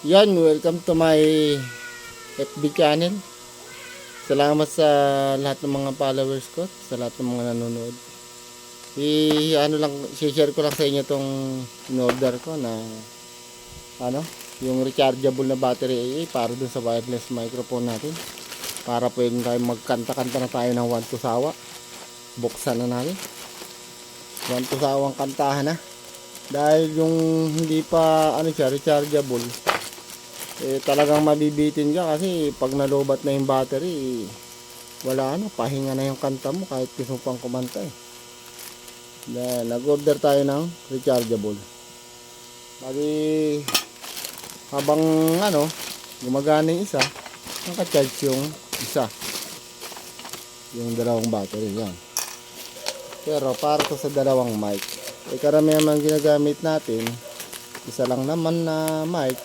Yan, welcome to my FB channel. Salamat sa lahat ng mga followers ko, sa lahat ng mga nanonood. Share ko lang sa inyo tong in-order ko na yung rechargeable na battery AA para dun sa wireless microphone natin. Para pwedeng tayo magkanta-kanta na tayo ng one to sawa. Buksan na natin. One to sawang kantahan na. Dahil yung hindi pa rechargeable, talagang mabibitin ka kasi pag nalobat na yung battery, wala pahinga na yung kanta mo kahit gusto pang kumanta nag-order tayo ng rechargeable. Bali, habang gumagana yung isa, naka-charge yung isa, yung dalawang battery yan. Pero para to sa dalawang mic, karamihan ang ginagamit natin, isa lang naman na mic.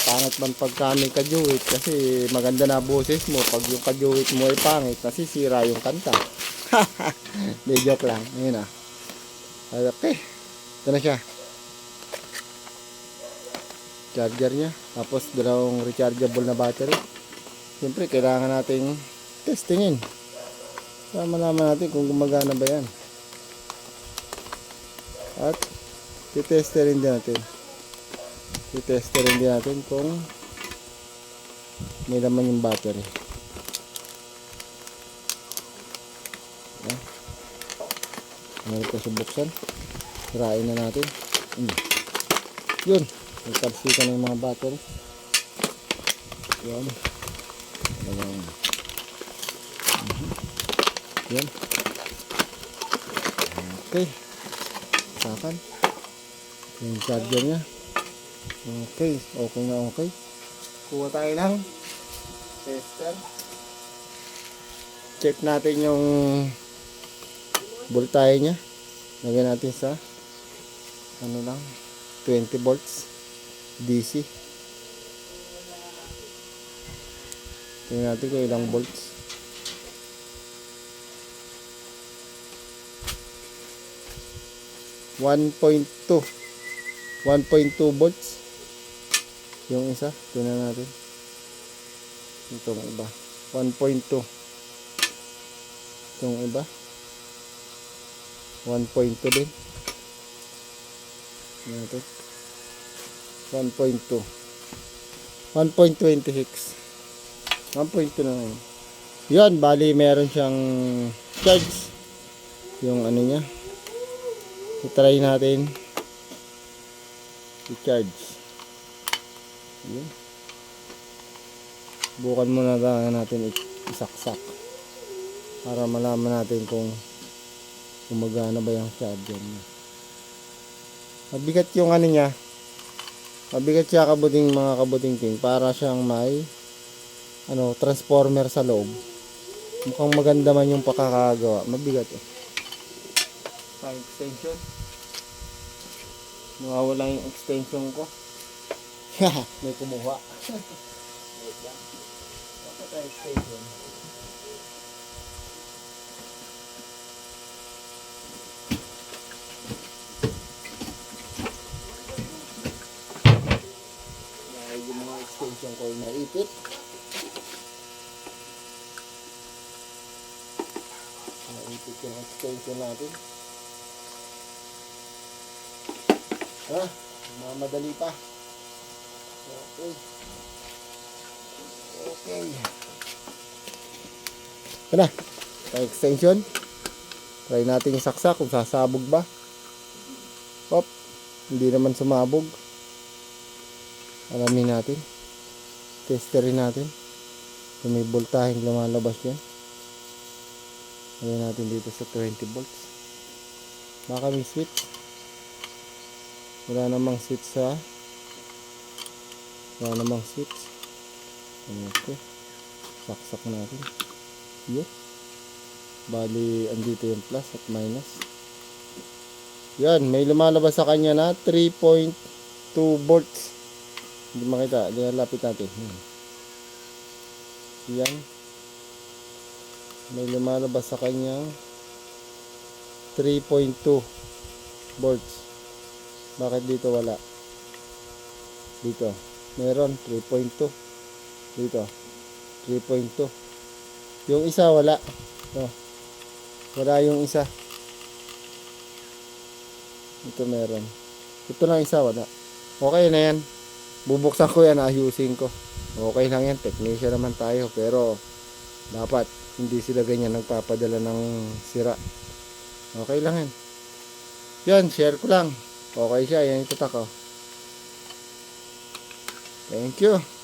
Pangit man pag kami kajuhit kasi maganda na boses mo. Pag yung kajuhit mo ay pangit, nasisira yung kanta. Di, joke lang. Ayun na. Okay. Ito na siya. Charger nya. Tapos dalawang rechargeable na battery. Siyempre kailangan nating testingin. Para malaman natin kung gumagana ba yan. At titesterin din natin. Titesterin din natin kung may laman yung battery. Ano ito subuksan? Sirain na natin. Yun. Nagkalsika na yung mga battery. Yan. Yan. Okay. Sakan. Yung charger nya. Okay, okay na okay. Kuha tayo ng tester. Check natin yung voltahe nya. Lagyan natin sa 20 volts DC. Tingnan natin kung ilang volts. 1.2 volts yung isa. Tingnan natin itong iba. 1.2 itong iba 1.2 din. Tingnan natin 1.2 1.26 1.2 na ngayon. Yan, bali meron siyang charge yung nya. I-try natin i-charge. Yun. Bukan muna natin isaksak para malaman natin kung gumagana ba yung charger niya. Mabigat yung niya. Mabigat siya mga kabuting-ting. Para siyang may transformer sa loob. Mukhang maganda man yung pakakagawa. Mabigat Sa extension. Nawawala yung extension ko. May kumuha. Wait lang. Bakit tayo extension? Yung mga extension ko yung naipit. Naipit yung extension natin. Mamadali pa. Okay. Okay. Ito na. Extension. Try natin yung saksak kung sasabog ba. Hop. Hindi naman sumabog. Alamin natin. Testerin natin. Kung may voltaheng lumalabas yan. Ayan natin dito sa 20 volts. Baka may switch. Wala namang switch Okay. Saksak natin. Yun. Bali, andito yung plus at minus. Yan, may lumalabas sa kanya na 3.2 volts. Hindi makita. Lapit natin. Yan. May lumalabas sa kanya 3.2 volts. Bakit dito wala? Dito. Meron 3.2. Dito. 3.2. Yung isa wala. Oh, wala yung isa. Ito meron. Ito lang isa wala. Okay na yan. Bubuksan ko yan, ayusin ko. Okay lang yan, technician naman tayo. Pero dapat hindi sila ganyan nagpapadala ng sira. Okay lang yan. Yan, share ko lang. Okay siya, yan itatak ko. Thank you.